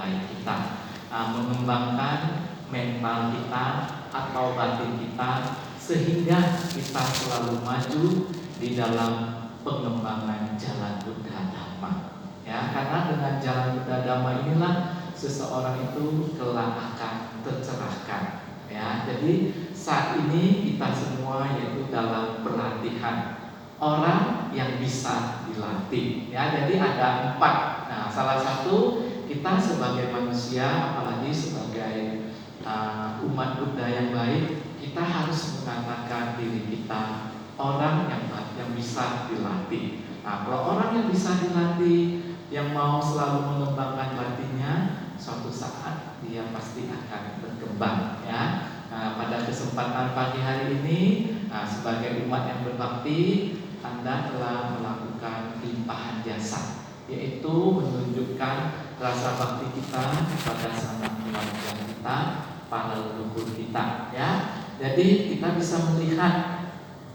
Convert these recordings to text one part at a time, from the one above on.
baik kita, mengembangkan mental kita atau batin kita, sehingga kita selalu maju di dalam pengembangan jalan Buddha Dhamma. Ya, karena dengan jalan Buddha Dhamma inilah seseorang itu kelak akan tercerahkan. Ya, jadi saat ini kita semua yaitu dalam pelatihan orang yang bisa dilatih. Ya, jadi ada 4. Nah, salah satu kita sebagai manusia, apalagi sebagai umat Buddha yang baik, kita harus mengatakan diri kita orang yang bisa dilatih. Nah, kalau orang yang bisa dilatih, yang mau selalu mengembangkan batinnya, suatu saat dia pasti akan berkembang. Ya. Nah, pada kesempatan pagi hari ini, sebagai umat yang berbakti, Anda telah melakukan limpahan jasa, yaitu menunjukkan rasa bakti kita kepada sanak keluarga kita, para leluhur kita. Ya, jadi kita bisa melihat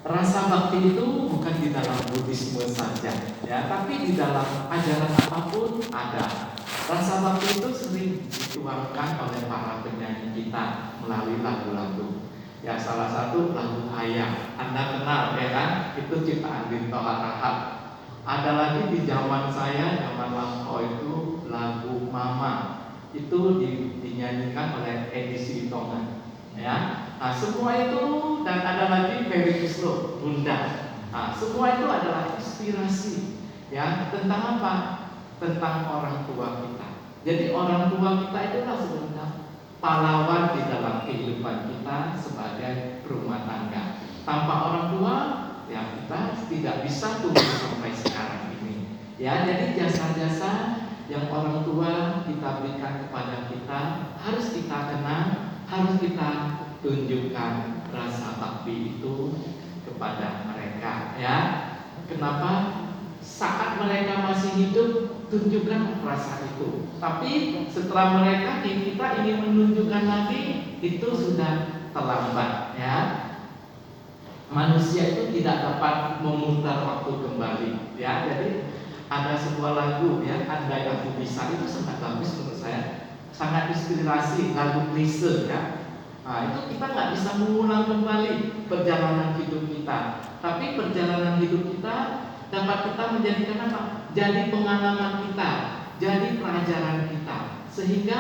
rasa bakti itu bukan di dalam Buddhisme saja, ya, tapi di dalam ajaran apapun ada. Rasa bakti itu sering dituangkan oleh para penyanyi kita melalui lagu-lagu. Ya, salah satu lagu Ayah, Anda kenal ya kan? Itu ciptaan Dinto Harahap. Ada lagi di zaman saya, zaman lampau itu lagu Mama. Itu dinyanyikan oleh Edi Sitongan. Ya, nah, semua itu, dan ada lagi Ferry Kuslo, Bunda. Nah, semua itu adalah inspirasi, ya, tentang apa? Tentang orang tua kita. Jadi orang tua kita itulah sebenarnya pahlawan di dalam kehidupan kita sebagai rumah tangga. Tanpa orang tua, ya kita tidak bisa tumbuh sampai sekarang ini. Ya, jadi jasa-jasa yang orang tua kita berikan kepada kita harus kita kenal, harus kita tunjukkan rasa bakti itu kepada mereka. Ya, kenapa? Saat mereka masih hidup, tunjukkan rasa itu. Tapi setelah mereka, kita ingin menunjukkan lagi, itu sudah terlambat. Ya, manusia itu tidak dapat memutar waktu kembali. Ya, jadi ada sebuah lagu, ya, Andai Aku Bisa, itu sangat bagus menurut saya, sangat inspirasi, lagu klise, ya. Nah, itu kita nggak bisa mengulang kembali perjalanan hidup kita, tapi perjalanan hidup kita dapat kita menjadikan apa? Jadi pengalaman kita, jadi pelajaran kita, sehingga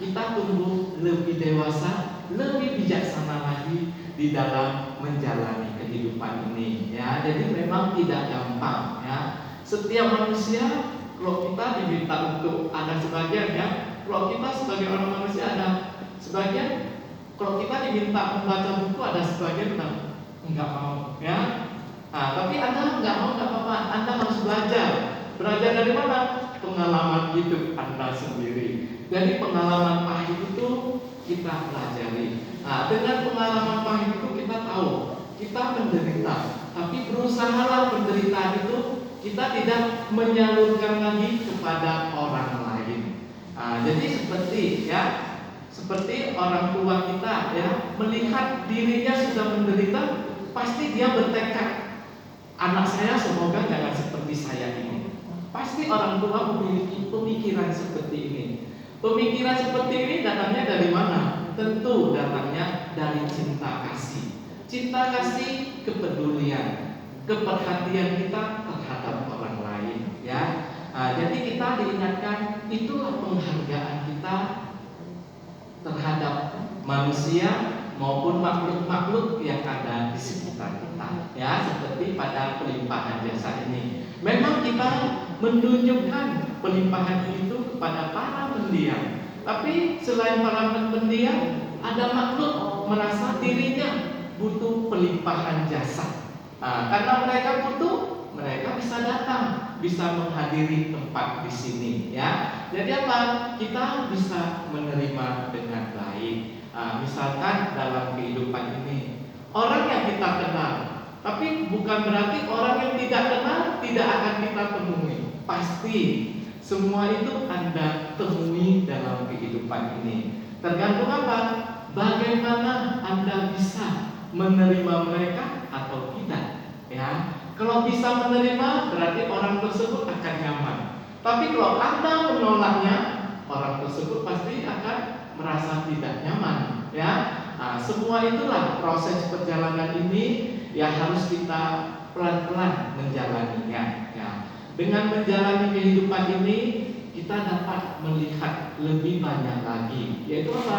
kita tumbuh lebih dewasa, lebih bijaksana lagi di dalam menjalani kehidupan ini. Ya, jadi memang tidak gampang. Ya, setiap manusia, kalau kita diminta untuk ada sebagian, ya, kalau kita sebagai orang manusia ada sebagian. Kalau kita diminta membaca buku, ada sebagian enggak mau, ya. Nah, tapi Anda enggak mau, enggak apa-apa. Anda harus belajar. Belajar dari mana? Pengalaman hidup Anda sendiri. Dari pengalaman pahit itu kita pelajari. Nah, dengan pengalaman pahit itu kita tahu kita menderita, tapi berusahalah penderitaan itu kita tidak menyalurkan lagi kepada orang lain. Nah, jadi seperti, ya, seperti orang tua kita, ya, melihat dirinya sudah menderita, pasti dia bertekad, anak saya semoga jangan seperti saya ini. Pasti orang tua memiliki pemikiran seperti ini. Pemikiran seperti ini datangnya dari mana? Tentu datangnya dari cinta kasih. Cinta kasih, kepedulian, keperhatian kita terhadap orang lain. Ya, jadi kita diingatkan, itulah penghargaan kita terhadap manusia maupun makhluk-makhluk yang ada di sekitar kita. Ya, seperti pada pelimpahan jasa ini. Memang kita menunjukkan pelimpahan itu kepada para pendiam. Tapi selain para pendiam, ada makhluk merasa dirinya butuh pelimpahan jasa. Nah, karena mereka butuh, mereka bisa datang, bisa menghadiri tempat di sini. Ya, jadi apa? Kita bisa menerima dengan baik. Nah, misalkan dalam kehidupan ini, orang yang kita kenal, tapi bukan berarti orang yang tidak kenal tidak akan kita temui. Pasti semua itu Anda temui dalam kehidupan ini. Tergantung apa? Bagaimana Anda bisa menerima mereka atau tidak. Ya, kalau bisa menerima berarti orang tersebut akan nyaman. Tapi kalau Anda menolaknya, orang tersebut pasti akan merasa tidak nyaman, ya. Nah, semua itulah proses perjalanan ini yang harus kita pelan-pelan menjalaninya, ya. Dengan menjalani kehidupan ini kita dapat melihat lebih banyak lagi, yaitu apa?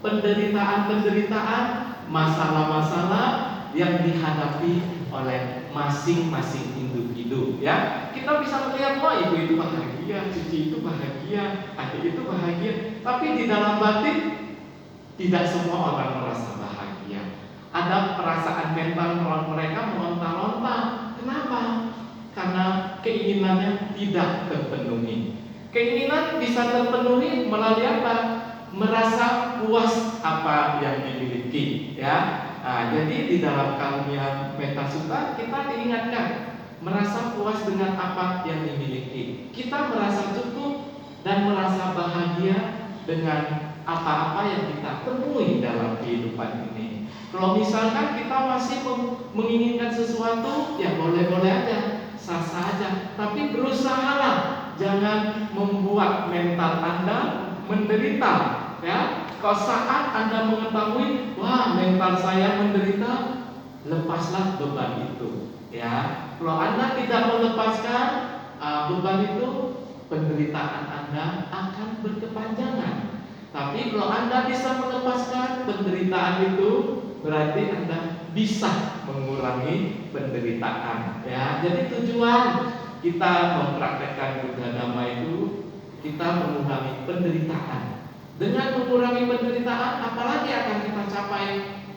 Penderitaan-penderitaan, masalah-masalah yang dihadapi oleh masing-masing individu, ya. Kita bisa melihat, oh ibu itu bahagia, cucu itu bahagia, adik itu bahagia, tapi di dalam batin tidak semua orang merasa bahagia. Ada perasaan mental mereka meronta-ronta. Kenapa? Karena keinginannya tidak terpenuhi. Keinginan bisa terpenuhi melalui apa? Merasa puas apa yang dimiliki, ya. Nah, jadi di dalam karunia Metasutta kita diingatkan merasa puas dengan apa yang dimiliki. Kita merasa cukup dan merasa bahagia dengan apa-apa yang kita temui dalam kehidupan ini. Kalau misalkan kita masih menginginkan sesuatu, ya boleh-boleh aja, sah-sah aja. Tapi berusahalah jangan membuat mental Anda menderita, ya. Kalau saat Anda mengetahui, wah mental saya menderita, lepaslah beban itu, ya. Kalau Anda tidak melepaskan beban itu, penderitaan Anda akan berkepanjangan. Tapi kalau Anda bisa melepaskan penderitaan itu, berarti Anda bisa mengurangi penderitaan, ya. Jadi tujuan kita mempraktekkan Buddha Dhamma itu kita mengurangi penderitaan. Dengan mengurangi penderitaan, apalagi akan kita capai?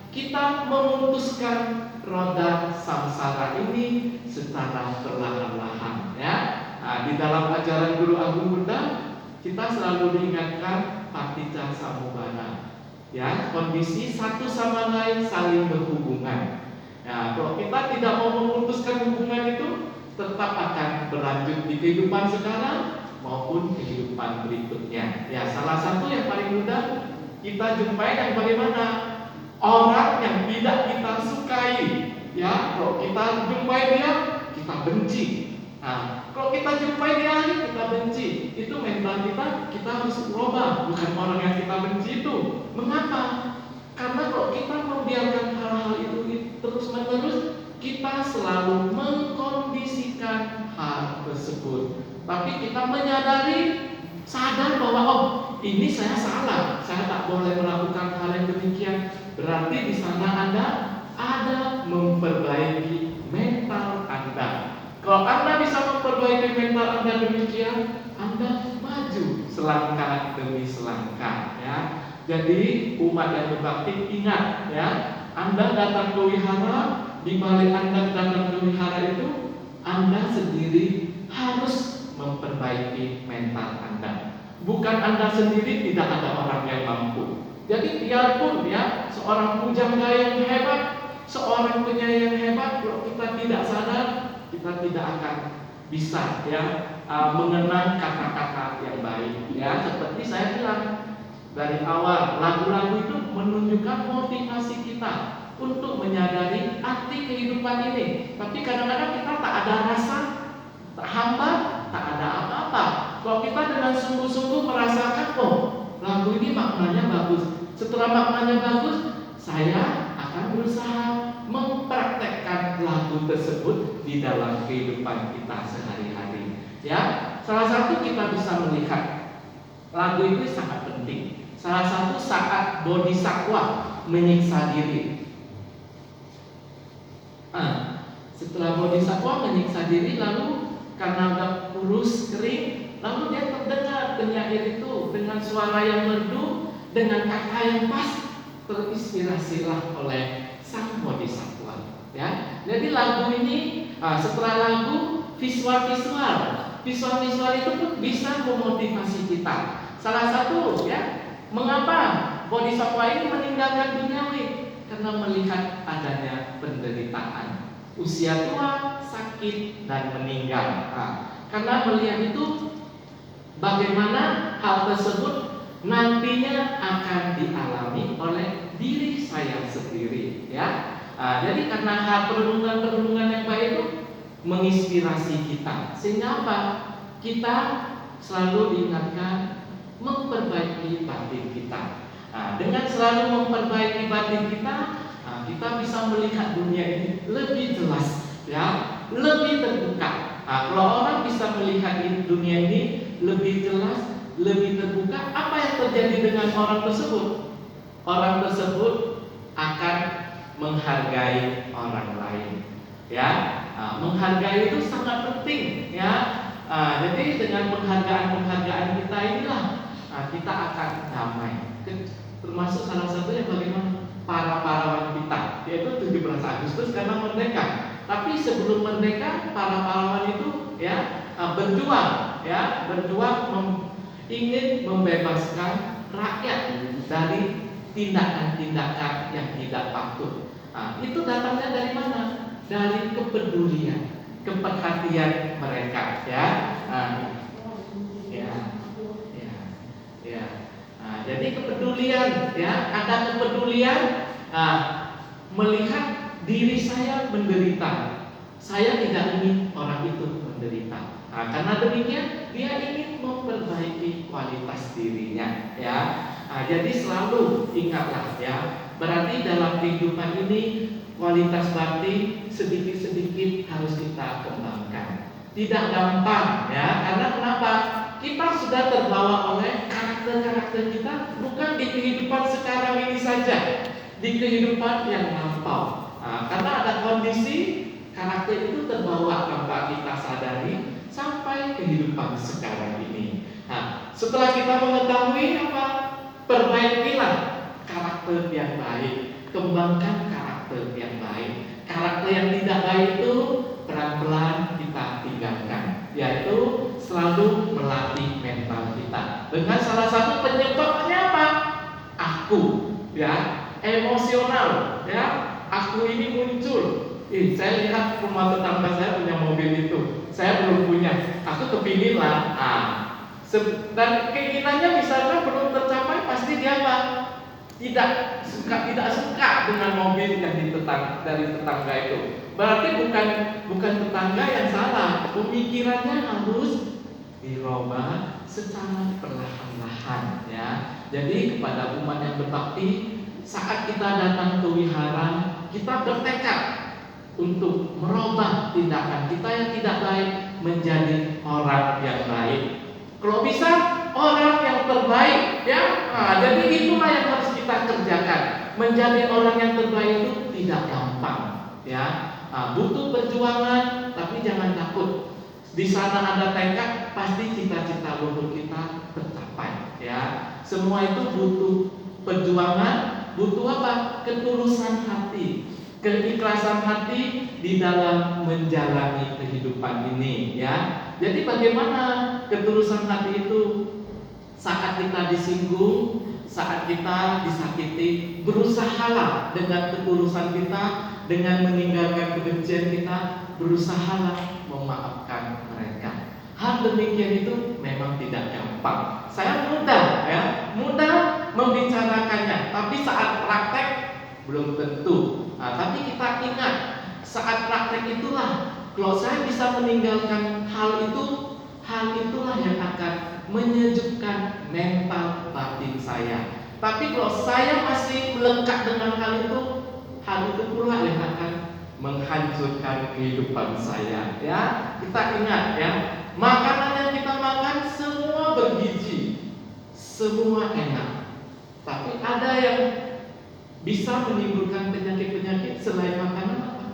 Kita memutuskan roda samsara ini secara perlahan-lahan, ya. Nah, di dalam ajaran Guru Agung Buddha kita selalu diingatkan paticca samuppana, ya, kondisi satu sama lain saling berhubungan. Nah, kalau kita tidak mau memutuskan hubungan itu, tetap akan berlanjut di kehidupan sekarang maupun kehidupan berikutnya. Ya, salah satu yang paling mudah kita jumpai yang bagaimana? Orang yang tidak kita sukai, ya. Kalau kita jumpai dia, kita benci. Nah, kalau kita jumpai dia, kita benci. Itu mental kita harus berubah, bukan orang yang kita benci itu. Mengapa? Karena kalau kita membiarkan hal-hal itu terus-menerus, kita selalu mengkondisikan hal tersebut. Tapi kita menyadari, sadar bahwa oh ini saya salah, saya tak boleh melakukan hal yang demikian. Berarti di sana Anda ada memperbaiki mental Anda. Kalau Anda bisa memperbaiki mental Anda demikian, Anda maju selangkah demi selangkah, ya. Jadi umat yang berbakti ingat, ya, Anda datang ke wihara, di balik Anda datang ke wihara itu, Anda sendiri harus memperbaiki mental Anda. Bukan Anda sendiri, tidak ada orang yang mampu. Jadi biarpun, ya, seorang pujangga yang hebat, seorang penyair yang hebat, kalau kita tidak sadar, kita tidak akan bisa, ya, mengenang kata-kata yang baik, ya. Seperti saya bilang dari awal, lagu-lagu itu menunjukkan motivasi kita untuk menyadari arti kehidupan ini. Tapi kadang-kadang kita tak ada rasa, tak hambar, tak ada apa-apa. Kalau kita dengan sungguh-sungguh merasakan, oh lagu ini maknanya bagus. Setelah maknanya bagus, saya akan berusaha mempraktekkan lagu tersebut di dalam kehidupan kita sehari-hari. Ya, salah satu kita bisa melihat lagu itu sangat penting. Salah satu saat bodhisattva menyiksa diri. Setelah bodhisattva menyiksa diri, lalu karena udah kurus kering, lalu dia terdengar penyair itu dengan suara yang merdu, dengan kata yang pas, terinspirasilah oleh sang bodhisattva. Ya, jadi lagu ini, setelah lagu visual itu pun bisa memotivasi kita. Salah satu, ya, mengapa bodhisattva ini meninggalkan duniawi? Karena melihat adanya penderitaan, usia tua, sakit, dan meninggal. Karena melihat itu, bagaimana hal tersebut nantinya akan dialami oleh diri saya sendiri, ya. Jadi karena hal perenungan yang baik itu menginspirasi kita, sehingga apa? Kita selalu diingatkan memperbaiki batin kita. Nah, dengan selalu memperbaiki batin kita, kita bisa melihat dunia ini lebih jelas, ya, lebih terbuka. Nah, kalau orang bisa melihat dunia ini lebih jelas, lebih terbuka, apa yang terjadi dengan orang tersebut? Orang tersebut akan menghargai orang lain, ya. Menghargai itu sangat penting, ya. Jadi dengan penghargaan kita inilah kita akan damai. Termasuk salah satunya bagaimana para pahlawan kita, yaitu 17 Agustus karena merdeka. Tapi sebelum merdeka, para pahlawan itu berjuang ingin membebaskan rakyat dari tindakan-tindakan yang tidak patut. Itu datangnya dari mana? Dari kepedulian, keperhatian mereka, ya. Jadi kepedulian, ya, ada kepedulian, melihat diri saya menderita. Saya tidak ingin orang itu menderita. Karena demikian dia ingin memperbaiki kualitas dirinya, ya. Jadi selalu ingatlah, ya, berarti dalam kehidupan ini kualitas batin sedikit-sedikit harus kita kembangkan. Tidak gampang, ya, karena kenapa? Kita sudah terbawa oleh karakter-karakter kita, bukan di kehidupan sekarang ini saja, di kehidupan yang lampau. Karena ada kondisi karakter itu terbawa tanpa kita sadari sampai kehidupan sekarang ini. Setelah kita mengetahui apa, perbaikilah karakter yang baik, kembangkan karakter yang baik. Karakter yang tidak baik itu pelan-pelan kita tinggalkan, yaitu selalu melatih mental kita. Dengan salah satu penyebabnya apa? Aku, ya, emosional, ya. Aku ini muncul. Saya lihat rumah tetangga saya punya mobil itu, saya belum punya. Aku kepingin lah. Dan keinginannya misalnya belum tercapai, pasti dia apa? Tidak suka dengan mobil yang dari tetangga itu. Berarti bukan tetangga yang salah, pemikirannya harus dirubah secara perlahan-lahan, ya. Jadi kepada umat yang berbakti, saat kita datang ke wihara, kita bertekad untuk merubah tindakan kita yang tidak baik menjadi orang yang baik. Kalau bisa orang yang terbaik, ya. Jadi itulah yang harus kita kerjakan. Menjadi orang yang terbaik itu tidak gampang, ya. Butuh perjuangan, tapi jangan takut. Di sana ada tekad, pasti cita-cita luhur kita tercapai, ya. Semua itu butuh perjuangan, butuh apa? Ketulusan hati, keikhlasan hati di dalam menjalani kehidupan ini, ya. Jadi bagaimana ketulusan hati itu? Saat kita disinggung, saat kita disakiti, berusahalah dengan ketulusan kita, dengan meninggalkan kebencian kita, berusahalah memaafkan mereka. Hal demikian itu memang tidak gampang. Saya mudah membicarakannya, tapi saat praktek belum tentu. Tapi kita ingat, saat praktek itulah, kalau saya bisa meninggalkan hal itulah yang akan menyejukkan mental batin saya. Tapi kalau saya masih melekat dengan hal itu pula yang akan menghancurkan kehidupan saya, ya. Kita ingat, ya, makanan yang kita makan semua bergizi, semua enak. Tapi ada yang bisa menimbulkan penyakit-penyakit selain makanan apa?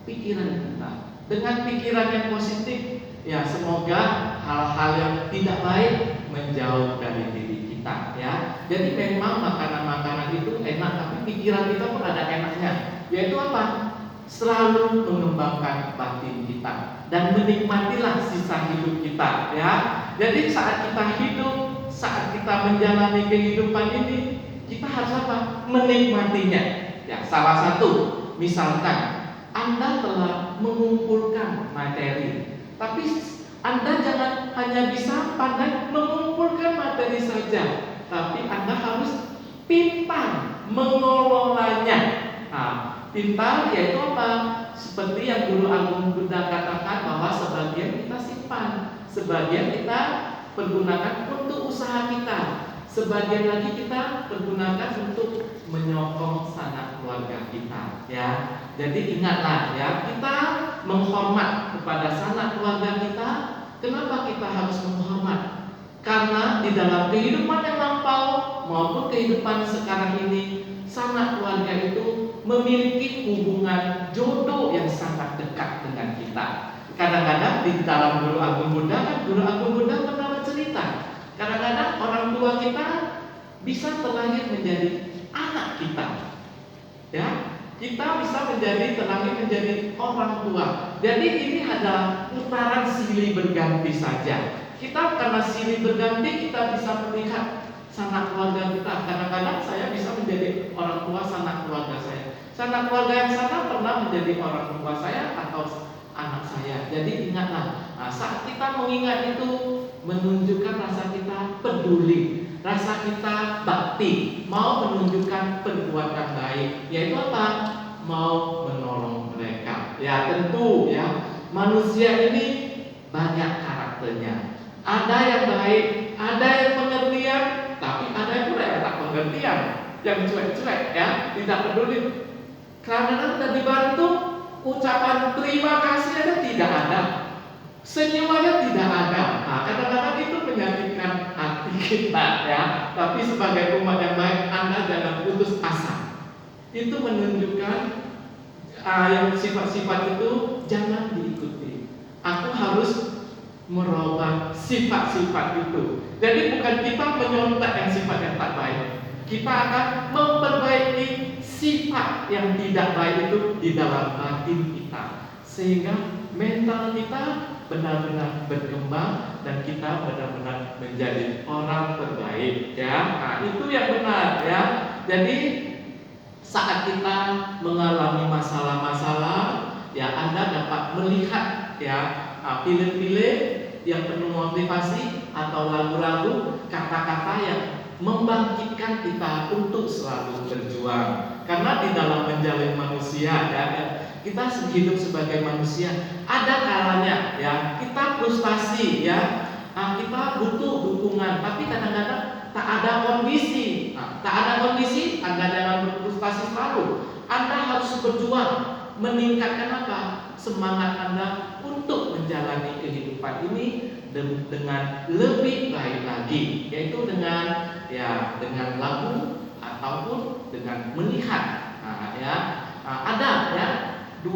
Pikiran kita. Dengan pikiran yang positif, ya, semoga hal-hal yang tidak baik menjauh dari diri kita, ya. Jadi memang makanan-makanan itu enak, tapi pikiran kita pun ada enaknya, yaitu apa? Selalu mengembangkan batin kita dan menikmatilah sisa hidup kita, ya. Jadi saat kita hidup, saat kita menjalani kehidupan ini, kita harus apa? Menikmatinya. Ya, salah satu, misalkan Anda telah mengumpulkan materi, tapi Anda jangan hanya bisa pandai mengumpulkan materi saja, tapi Anda harus pintar mengelolanya. Pintar yaitu apa? Seperti yang Guru Agung Buddha katakan, bahwa sebagian kita simpan, sebagian kita pergunakan untuk usaha kita. sebagian lagi kita pergunakan untuk menyokong sanak keluarga kita, ya. Jadi ingatlah, ya, kita menghormat kepada sanak keluarga kita. Kenapa kita harus menghormat? Karena di dalam kehidupan yang lampau maupun kehidupan sekarang ini, sanak keluarga itu memiliki hubungan jodoh yang sangat dekat dengan kita. Kadang-kadang di dalam Guru Agung Buddha kan, Guru Agung Buddha pernah bercerita, kadang-kadang orang tua kita bisa terlahir menjadi anak kita, ya. Kita bisa terlahir menjadi orang tua. Jadi ini adalah putaran silih berganti saja. Kita karena silih berganti, kita bisa melihat sanak keluarga kita. Kadang-kadang saya bisa menjadi orang tua sanak keluarga saya. Sanak keluarga yang sana pernah menjadi orang tua saya atau anak saya. Jadi ingatlah, saat kita mengingat itu menunjukkan rasa kita peduli, rasa kita bakti, mau menunjukkan perbuatan baik, yaitu apa? Mau menolong mereka. Ya tentu, ya, manusia ini banyak karakternya. Ada yang baik, ada yang pengertian, tapi ada pula yang tak pengertian, yang cuek-cuek, ya, tidak peduli. Karena dibantu, ucapan terima kasih aja tidak ada, senyum aja tidak ada. Nah, kadang-kadang itu menyakitkan hati kita, ya. Tapi sebagai umat yang baik, Anda jangan putus asa. Itu menunjukkan yang sifat-sifat itu jangan diikuti. Aku harus merubah sifat-sifat itu. Jadi bukan kita menyontek yang sifat yang tak baik, kita akan memperbaiki sifat yang tidak baik itu di dalam batin kita, sehingga mental kita benar-benar berkembang dan kita benar-benar menjadi orang terbaik, ya. Nah, itu yang benar, ya. Jadi saat kita mengalami masalah-masalah, ya, Anda dapat melihat, ya, film-film yang penuh motivasi atau lagu-lagu, kata-kata yang membangkitkan kita untuk selalu berjuang. Karena di dalam menjalin manusia, ya, kita hidup sebagai manusia, ada kalanya, ya, kita frustasi, ya, kita butuh dukungan, tapi kadang-kadang tak ada kondisi. Tak ada kondisi, Anda jangan berfrustasi selalu. Anda harus berjuang, meningkatkan apa? Semangat Anda untuk menjalani kehidupan ini dengan lebih baik lagi, yaitu dengan, ya, dengan lagu ataupun dengan melihat. Ada, ya, 2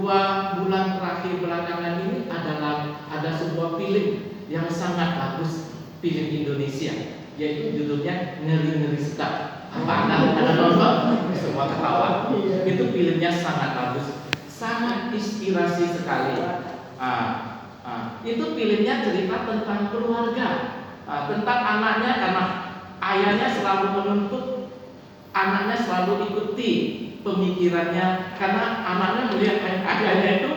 bulan terakhir belakangan ini ada sebuah film yang sangat bagus, film Indonesia, yaitu judulnya Ngeri-Ngeri Sedap. Apa Anda nonton? Semua ketawa. Itu filmnya sangat bagus, sangat inspirasi sekali. Itu filmnya cerita tentang keluarga, tentang anaknya, karena ayahnya selalu menuntut, anaknya selalu ikuti pemikirannya, karena anaknya melihat ayahnya itu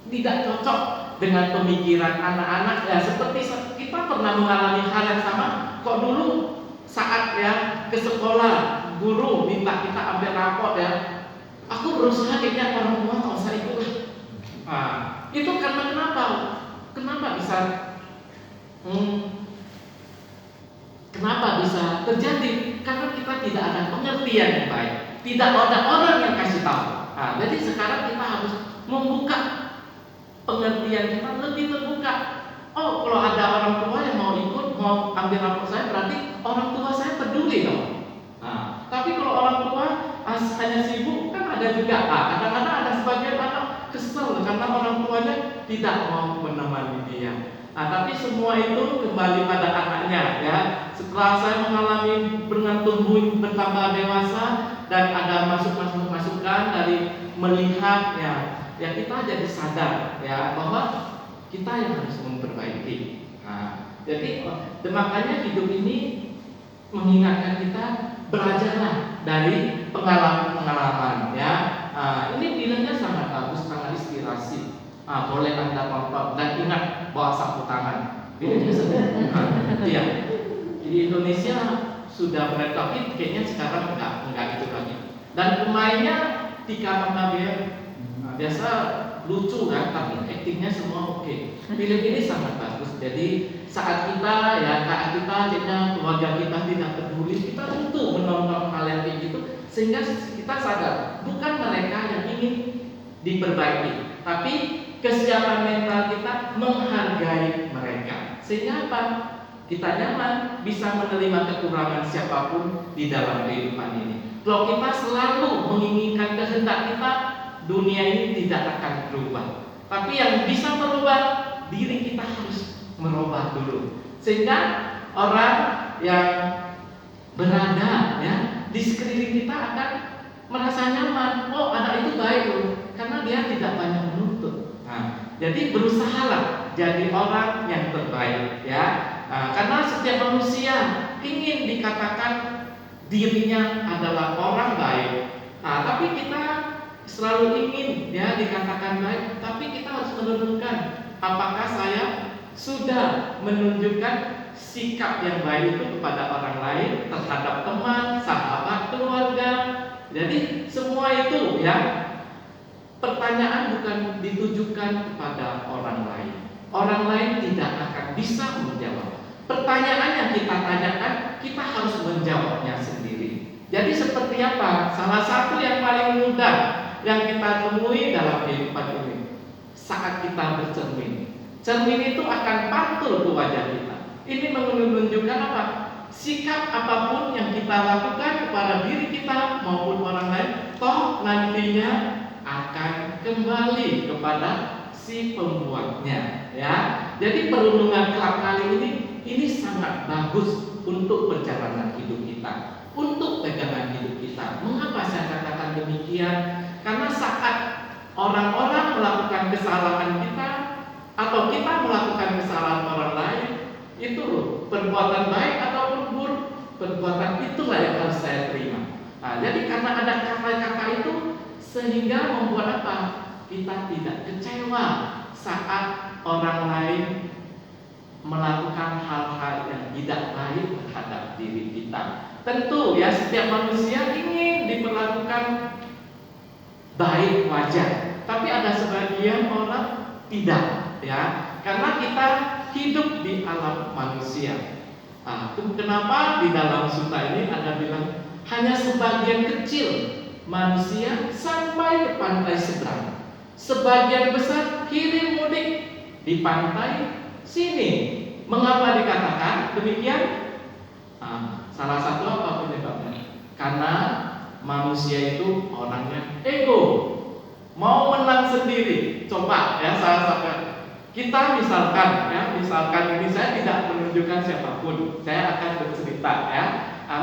tidak cocok dengan pemikiran anak-anak. Ya, seperti kita pernah mengalami hal yang sama. Kok dulu saat, ya, ke sekolah guru minta kita ambil rapot, ya, aku berusaha kayaknya orang tua nggak usah ikut. Itu karena kenapa? Kenapa bisa terjadi? Karena kita tidak ada pengertian yang baik, tidak ada orang yang kasih tahu. Jadi sekarang kita harus membuka pengertian kita, lebih terbuka. Oh, kalau ada orang tua yang mau ikut, mau ambil rapor saya, berarti orang tua saya peduli dong. Tapi kalau orang tua hanya sibuk, kan ada juga. Kadang-kadang ada sebagian anak kesel karena orang tuanya tidak mau menemani dia. Tapi semua itu kembali pada anaknya, ya. Setelah saya mengalami dengan tumbuh bertambah dewasa dan ada masukan dari melihat, ya kita jadi sadar, ya, bahwa kita yang harus memperbaiki. Jadi makanya hidup ini mengingatkan kita, belajarlah dari pengalaman-pengalaman, ya. Ini filmnya sangat bagus, sangat inspirasi. Boleh Anda tonton dan ingat bawa sapu tangan. Filmnya iya. Di Indonesia sudah beredar, tapi kayaknya sekarang enggak itu lagi. Dan pemainnya Tika Panggabean, biasa lucu kan, tapi aktingnya semua oke. Film ini sangat bagus. Jadi saat kita akhirnya keluarga kita tidak peduli, kita tentu menonton hal yang kayak gitu, sehingga kita sadar bukan mereka yang ingin diperbaiki, tapi kesiapan mental kita menghargai mereka, sehingga apa? Kita nyaman bisa menerima kekurangan siapapun di dalam kehidupan ini. Kalau kita selalu menginginkan kehendak kita, dunia ini tidak akan berubah. Tapi yang bisa merubah, diri kita harus merubah dulu. Sehingga orang yang berada di sekeliling kita akan merasa nyaman. Oh, anak itu baik loh, karena dia tidak banyak menuntut. Nah, jadi berusahalah jadi orang yang terbaik, karena setiap manusia ingin dikatakan dirinya adalah orang baik. Nah, tapi kita selalu ingin dikatakan baik, tapi kita harus merenungkan, apakah saya sudah menunjukkan sikap yang baik itu kepada orang lain, terhadap teman, sahabat, keluarga. Jadi semua itu pertanyaan bukan ditujukan kepada orang lain. Orang lain tidak akan bisa menjawab. Pertanyaan yang kita tanyakan, kita harus menjawabnya sendiri. Jadi seperti apa? Salah satu yang paling mudah yang kita temui dalam kehidupan ini, saat kita bercermin. Cermin itu akan pantul ke wajah kita. Ini menunjukkan apa? Sikap apapun yang kita lakukan kepada diri kita maupun orang lain, toh nantinya akan kembali kepada si pembuatnya. Jadi perundungan kali ini sangat bagus untuk perjalanan hidup kita, untuk pegangan hidup kita. Mengapa saya katakan demikian? Karena saat orang-orang melakukan kesalahan kita, atau kita melakukan kesalahan orang lain, itu perbuatan baik ataupun buruk, perbuatan itulah yang harus saya terima. Nah, jadi karena ada kata-kata itu, sehingga membuat apa? Kita tidak kecewa saat orang lain melakukan hal-hal yang tidak baik terhadap diri kita. Tentu setiap manusia ingin diperlakukan baik, wajar. Tapi ada sebagian orang tidak, karena kita hidup di alam manusia. Kenapa di dalam suta ini ada bilang hanya sebagian kecil manusia sampai ke pantai seberang, sebagian besar kirim mudik di pantai sini. Mengapa dikatakan demikian? Salah satu apa penyebabnya? Karena manusia itu orangnya ego, mau menang sendiri. Coba salah satu kita misalkan ini saya tidak menunjukkan siapapun, saya akan bercerita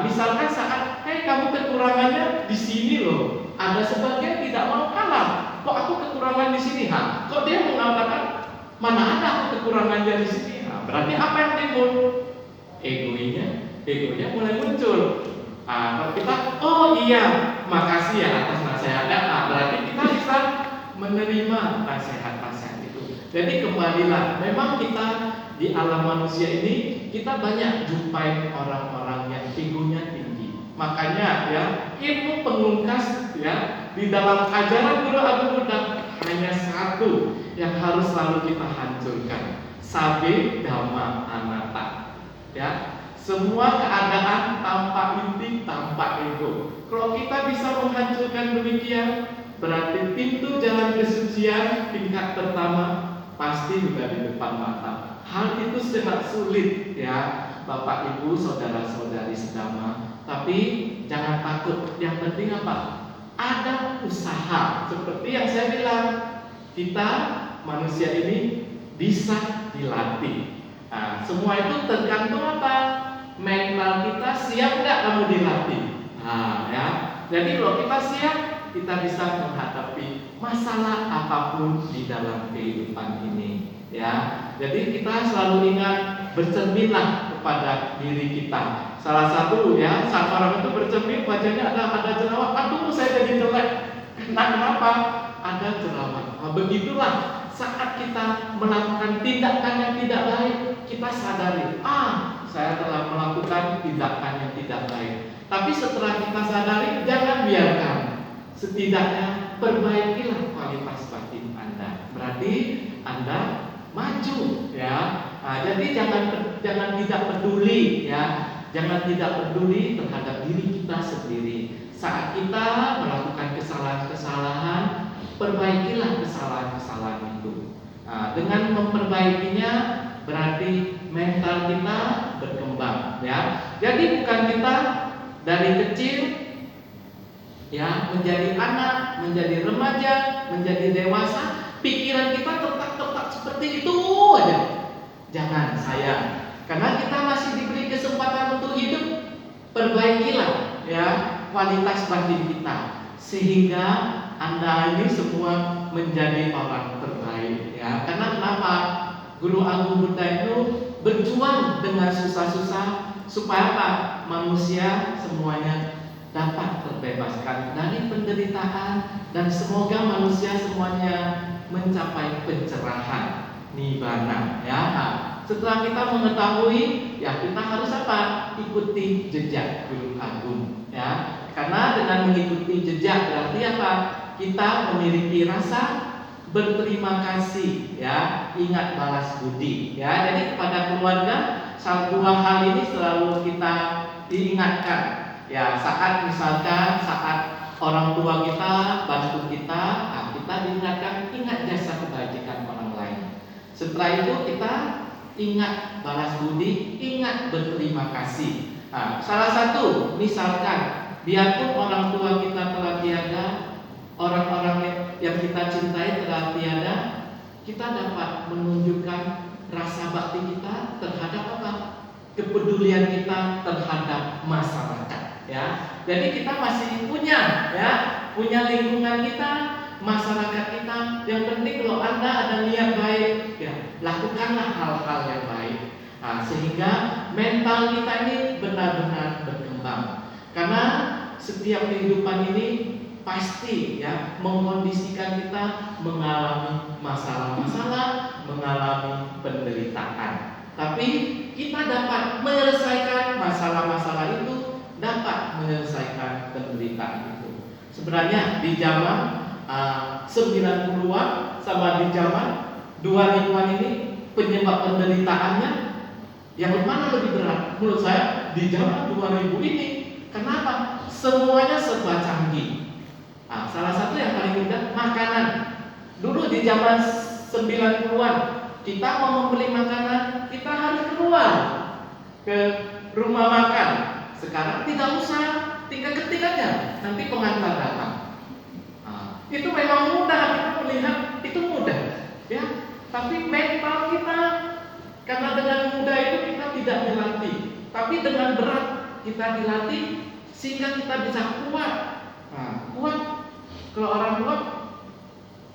misalkan saat kamu kekurangannya di sini loh, ada sebagian tidak mau kalah. Kok aku kekurangan di sini? Kok dia mengatakan mana ada aku kekurangannya di sini? Berarti apa yang timbul? Egonya mulai muncul. Kalau kita, oh iya, makasih atas nasihatnya. Berarti kita bisa menerima nasihat-nasihat itu. Jadi kembalilah, memang kita di alam manusia ini kita banyak jumpai orang-orang yang egonya tinggi. Makanya ilmu pengungkas di dalam ajaran Guru Agung Buddha hanya satu yang harus selalu kita hancurkan. Sabe Dhamma Anatta. Semua keadaan tanpa inti, tanpa ego. Kalau kita bisa menghancurkan demikian, berarti pintu jalan kesucian tingkat pertama pasti sudah di depan mata. Hal itu sangat sulit Bapak Ibu, saudara-saudari sedama. Tapi jangan takut. Yang penting apa? Ada usaha. Seperti yang saya bilang, kita manusia ini bisa dilatih. Semua itu tergantung apa? Mental kita siap nggak kamu dilatih? Jadi kalau kita siap, kita bisa menghadapi masalah apapun di dalam kehidupan ini. Jadi kita selalu ingat, bercerminlah kepada diri kita. Salah satu saat orang itu bercermin, wajahnya ada jerawat. Aduh, saya jadi jelek. Kenapa? Ada jerawat. Begitulah saat kita melakukan tindakan yang tidak baik, kita sadari, saya telah melakukan tindakan yang tidak baik. Tapi setelah kita sadari, jangan biarkan. Setidaknya perbaikilah kualitas batin Anda. Berarti Anda maju Jadi jangan tidak peduli ya, jangan tidak peduli terhadap diri kita sendiri. Saat kita melakukan kesalahan-kesalahan, perbaikilah kesalahan-kesalahan itu. Dengan memperbaikinya berarti mental kita berkembang ya. Jadi bukan kita dari kecil ya menjadi anak, menjadi remaja, menjadi dewasa, pikiran kita tetap seperti itu aja. Jangan sayang, karena kita masih diberi kesempatan untuk hidup. Perbaikilah ya kualitas batin kita sehingga Anda ini semua menjadi orang terbaik ya. Karena kenapa? Guru Agung Buddha itu berjuang dengan susah-susah supaya apa? Manusia semuanya dapat terbebaskan dari penderitaan dan semoga manusia semuanya mencapai pencerahan nirvana ya. Setelah kita mengetahui ya kita harus apa? Ikuti jejak Guru Agung ya. Karena dengan mengikuti jejak berarti apa? Kita memiliki rasa berterima kasih ya, ingat balas budi ya. Jadi kepada keluarga dua hal ini selalu kita diingatkan ya. Saat misalkan saat orang tua kita bantu kita, kita diingatkan ingat jasa kebajikan orang lain. Setelah itu kita ingat balas budi, ingat berterima kasih. Salah satu misalkan biarpun orang tua kita telah tiada, orang-orang yang kita cintai telah tiada, kita dapat menunjukkan rasa bakti kita terhadap apa? Kepedulian kita terhadap masyarakat ya. Jadi kita masih punya ya, punya lingkungan kita, masyarakat kita. Yang penting kalau Anda ada niat baik ya, lakukanlah hal-hal yang baik. Sehingga mental kita ini benar-benar berkembang. Karena setiap kehidupan ini pasti ya mengkondisikan kita mengalami masalah-masalah, mengalami penderitaan. Tapi kita dapat menyelesaikan masalah-masalah itu, dapat menyelesaikan penderitaan itu. Sebenarnya di zaman 90-an sama di zaman 2000-an ini penyebab penderitaannya yang mana lebih berat? Menurut saya di zaman 2000 ini. Kenapa? Semuanya serba canggih. Salah satu yang paling mudah makanan. Dulu di zaman 90-an kita mau membeli makanan kita harus keluar ke rumah makan. Sekarang tidak usah, tinggal ketik aja, nanti pengantar datang. Itu memang mudah, kita melihat itu mudah ya. Tapi mental kita, karena dengan mudah itu kita tidak dilatih, tapi dengan berat kita dilatih sehingga kita bisa kuat. Kuat. Kalau orang kuat,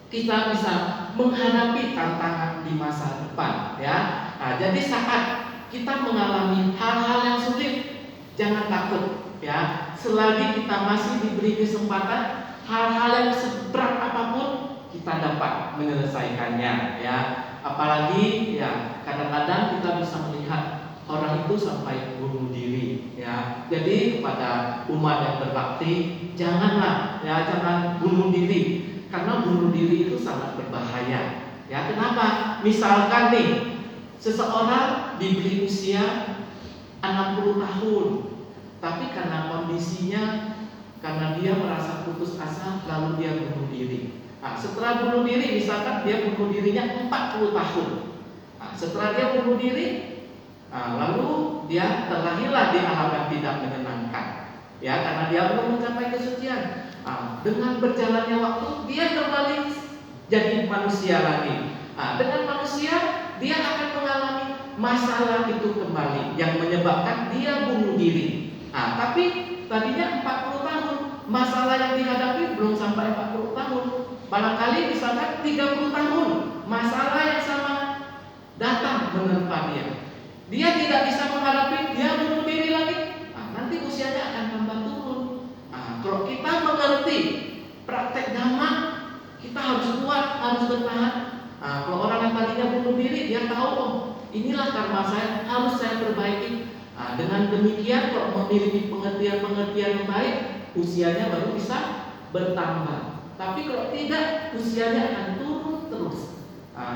kita bisa menghadapi tantangan di masa depan ya. Jadi saat kita mengalami hal-hal yang sulit, jangan takut ya. Selagi kita masih diberi kesempatan, hal-hal yang seberat apapun kita dapat menyelesaikannya ya. Apalagi ya kadang-kadang kita bisa melihat orang itu sampai bunuh diri ya. Jadi kepada umat yang berbakti, janganlah ya, jangan bunuh diri. Karena bunuh diri itu sangat berbahaya ya. Kenapa? Misalkan nih seseorang diberi usia 60 tahun, tapi karena kondisinya, karena dia merasa putus asa, lalu dia bunuh diri. Setelah bunuh diri, misalkan dia bunuh dirinya 40 tahun. Setelah dia bunuh diri, lalu dia terlahirlah di alam yang tidak menyenangkan ya, karena dia belum mencapai kesucian. Dengan berjalannya waktu dia kembali jadi manusia lagi. Dengan manusia dia akan mengalami masalah itu kembali yang menyebabkan dia bunuh diri. Tapi tadinya 40 tahun, masalah yang dihadapi belum sampai 40 tahun. Barangkali misalkan 30 tahun, masalah yang sama datang menerpa dia. Dia tidak bisa menghadapi, dia bunuh diri lagi. Nanti usianya akan tambah turun. Kalau kita mengerti praktek dhamma, kita harus kuat, harus bertahan. Kalau orang yang tadinya bunuh diri, dia tahu, inilah karma saya, harus saya perbaiki. Dengan demikian, kalau memiliki pengertian-pengertian yang baik, usianya baru bisa bertambah. Tapi kalau tidak, usianya akan turun terus.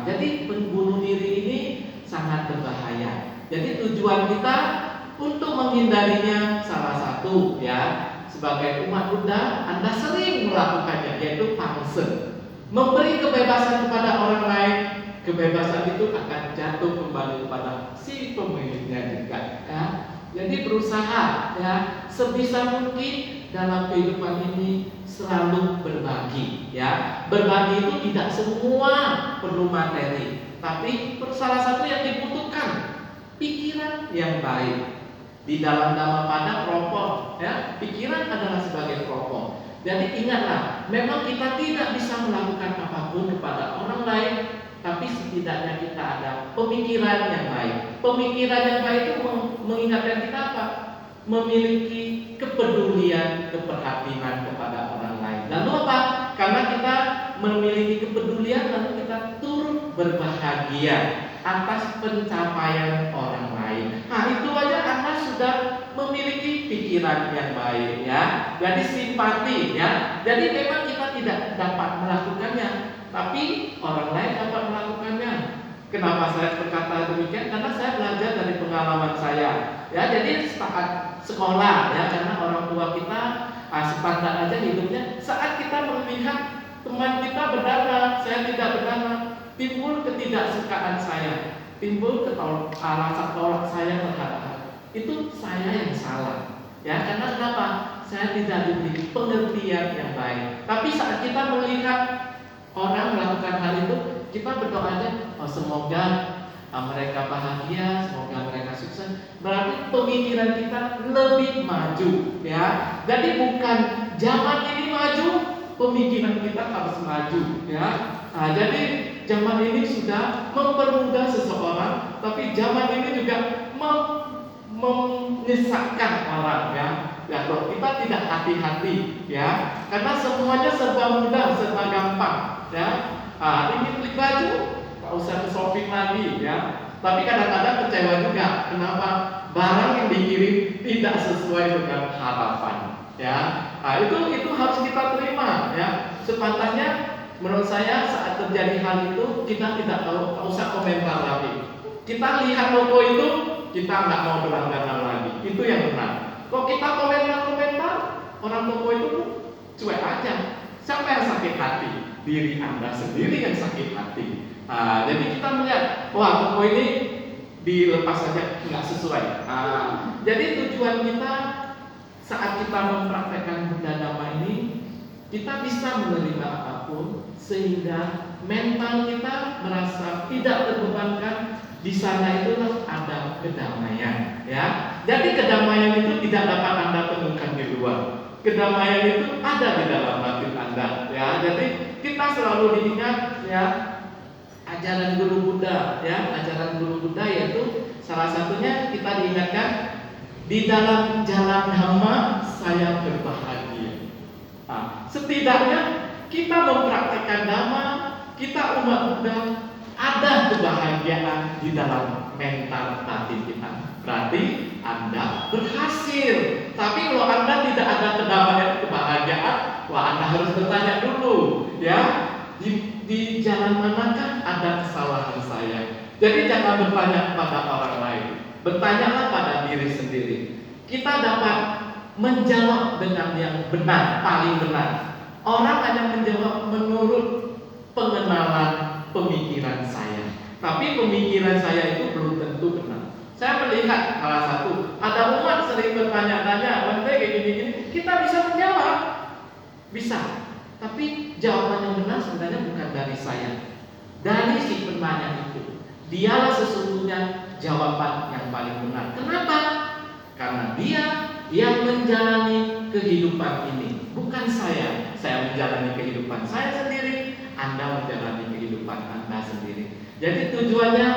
Jadi bunuh diri ini sangat berbahaya. Jadi tujuan kita untuk menghindarinya salah satu ya, sebagai umat Buddha Anda sering melakukannya, yaitu pangse, memberi kebebasan kepada orang lain. Kebebasan itu akan jatuh kembali kepada si pemiliknya juga ya. Jadi berusaha ya sebisa mungkin dalam kehidupan ini selalu berbagi ya. Berbagi itu tidak semua perlu materi, tapi salah satu yang dibutuhkan pikiran yang baik. Di dalam Dhammapada rokok ya, pikiran adalah sebagai rokok. Jadi ingatlah, memang kita tidak bisa melakukan apapun kepada orang lain, tapi setidaknya kita ada pemikiran yang baik. Pemikiran yang baik itu mengingatkan kita apa? Memiliki kepedulian, keperhatian kepada orang lain. Lalu apa? Karena kita memiliki kepedulian, lalu kita turut berbahagia atas pencapaian orang lain. Nah, itu aja Anda sudah memiliki pikiran yang baik ya. Jadi simpati ya. Jadi memang kita tidak dapat melakukannya, tapi orang lain dapat melakukannya. Kenapa saya berkata demikian? Karena saya belajar dari pengalaman saya. Ya, jadi saat sekolah ya, karena orang tua kita standar aja hidupnya. Saat kita melihat teman kita berdana, saya tidak berdana, timbul ketidaksukaan saya, timbul rasa tolak saya terhadap itu saya yang salah ya. Karena kenapa? Saya tidak diberi pengertian yang baik. Tapi saat kita melihat orang melakukan hal itu, kita berdoa aja, oh, semoga mereka bahagia, semoga mereka sukses. Berarti pemikiran kita lebih maju ya. Jadi bukan zaman ini maju, pemikiran kita harus maju ya. Nah, jadi zaman ini sudah mempermudah seseorang, tapi zaman ini juga menyesatkan orang ya. Ya, kalau kita tidak hati-hati ya, karena semuanya serba mudah, serba gampang ya. Ingin beli baju, nggak usah ke shopping lagi ya. Tapi kadang-kadang kecewa juga, kenapa barang yang dikirim tidak sesuai dengan harapan ya. Itu harus kita terima ya. Sepantasnya menurut saya saat terjadi hal itu kita tidak usah komentar lagi. Kita lihat logo itu, kita nggak mau berlangganan lagi. Itu yang benar. Kok kita komentar-komentar, orang toko itu cuek aja. Siapa yang sakit hati? Diri Anda sendiri yang sakit hati. Jadi kita melihat, wah toko ini dilepas saja nggak sesuai. Jadi tujuan kita saat kita mempraktekkan Buddha Dhamma ini, kita bisa menerima apapun sehingga mental kita merasa tidak terbebankan. Di sana itulah ada kedamaian ya. Jadi kedamaian itu tidak dapat Anda temukan di luar. Kedamaian itu ada di dalam batin Anda ya. Jadi kita selalu diingat ya, ajaran Guru Buddha ya, ajaran Guru Buddha yaitu salah satunya kita diingatkan di dalam jalan Dhamma saya berbahagia. Setidaknya kita mempraktekkan Dhamma, kita umat Buddha ada kebahagiaan di dalam mental batin kita. Berarti Anda berhasil. Tapi kalau Anda tidak ada kebahagiaan, wah Anda harus bertanya dulu ya, di jalan manakah ada kesalahan saya. Jadi jangan bertanya kepada orang lain, bertanyalah pada diri sendiri. Kita dapat menjawab dengan yang benar, paling benar. Orang hanya menjawab menurut pengenalan pemikiran saya, tapi pemikiran saya itu belum tentu benar. Saya melihat salah satu, ada umat sering bertanya-tanya, "Bante kayak gini-gini," kita bisa menjawab, bisa. Tapi jawaban yang benar sebenarnya bukan dari saya, dari si penanya itu. Dialah sesungguhnya jawaban yang paling benar. Kenapa? Karena dia yang menjalani kehidupan ini, bukan saya. Saya menjalani kehidupan saya sendiri, Anda menjalani kehidupan Anda sendiri. Jadi tujuannya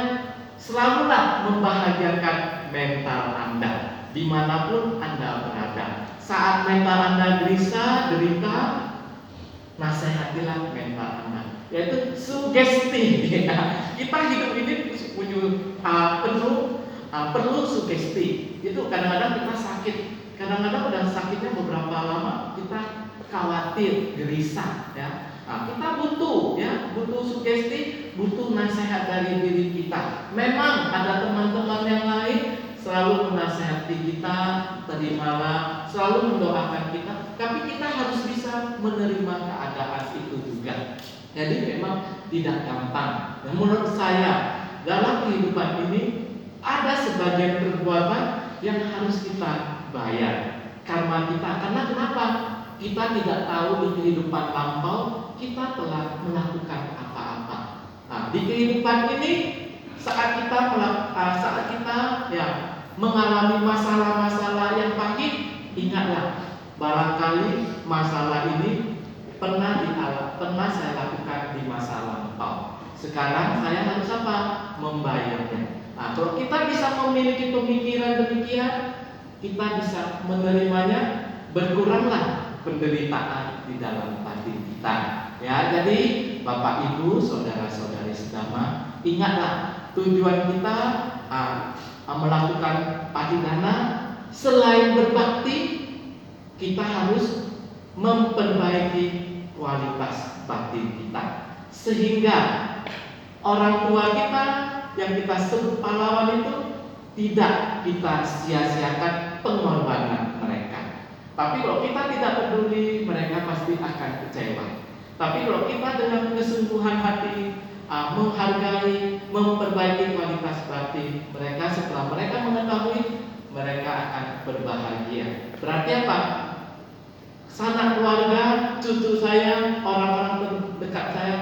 selalulah membahagiakan mental Anda dimanapun Anda berada. Saat mental Anda gelisah, derita, nasihatilah mental Anda, yaitu sugesti. Kita hidup ini perlu sugesti. Itu kadang-kadang kita sakit, kadang-kadang udah sakitnya beberapa lama kita khawatir, gelisah ya. Kita butuh sugesti butuh nasihat dari diri kita. Memang ada teman-teman yang lain selalu menasihati kita, terimalah, selalu mendoakan kita, tapi kita harus bisa menerima keadaan itu juga. Jadi memang tidak gampang. Dan menurut saya dalam kehidupan ini ada sebagian perbuatan yang harus kita bayar karma kita. Karena kenapa? Kita tidak tahu di kehidupan lampau kita telah melakukan apa-apa. Nah, di kehidupan ini saat kita ya mengalami masalah-masalah yang pahit, ingatlah barangkali masalah ini pernah saya lakukan di masa lampau. Sekarang saya harus apa? Membayarnya. Nah, kalau kita bisa memiliki pemikiran demikian, kita bisa menerimanya, berkuranglah penderitaan di dalam batin kita. Ya, jadi Bapak Ibu, saudara-saudari sedama, ingatlah tujuan kita melakukan patidana selain berbakti, kita harus memperbaiki kualitas batin kita sehingga orang tua kita yang kita sebut pahlawan itu tidak kita sia-siakan pengorbanan mereka. Tapi kalau kita tidak peduli, mereka pasti akan kecewa. Tapi kalau kita dengan kesungguhan hati menghargai, memperbaiki kualitas batin mereka, setelah mereka mengetahui, mereka akan berbahagia. Berarti apa? Sanak keluarga, cucu saya, orang-orang terdekat saya,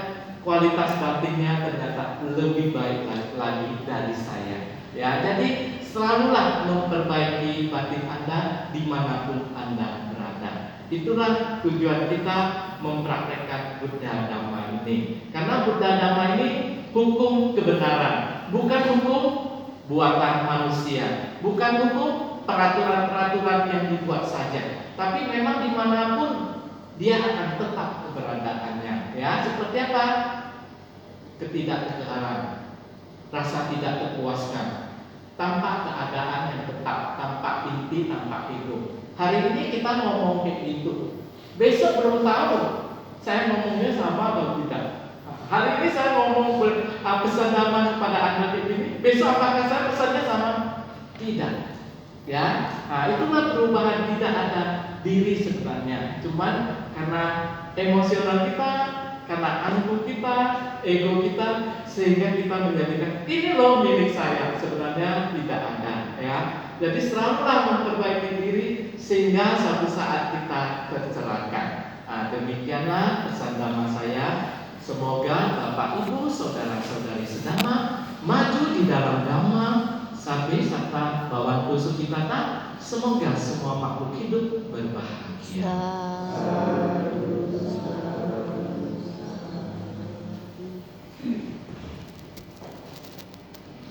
kualitas batinnya ternyata lebih baik lagi dari saya. Ya, jadi selalulah memperbaiki batin Anda dimanapun Anda berada. Itulah tujuan kita mempraktekkan Buddha Dhamma ini. Karena Buddha Dhamma ini hukum kebenaran, bukan hukum buatan manusia, bukan hukum peraturan-peraturan yang dibuat saja, tapi memang dimanapun dia akan tetap keberadaannya. Ya, seperti apa? Ketidaktegaran, rasa tidak terpuaskan, tanpa keadaan yang tetap, tanpa inti, tanpa ego. Hari ini kita ngomong kayak gitu, besok belum tahu saya ngomongnya sama atau tidak. Hari ini saya ngomong pesan Dhamma kepada anak ini, besok apakah saya pesannya sama? Tidak. Ya, nah, itulah perubahan, tidak ada diri sebenarnya. Cuman karena emosional kita, karena angkuh kita, ego kita, sehingga kita menjadikan ini loh milik saya. Sebenarnya tidak ada. Ya, jadi selalulah memperbaiki diri sehingga suatu saat kita tercerahkan. Nah, demikianlah pesan Dhamma saya. Semoga Bapak Ibu, saudara-saudari sedama maju di dalam Dhamma, sampai serta bawan suci kata. Semoga semua makhluk hidup berbahagia.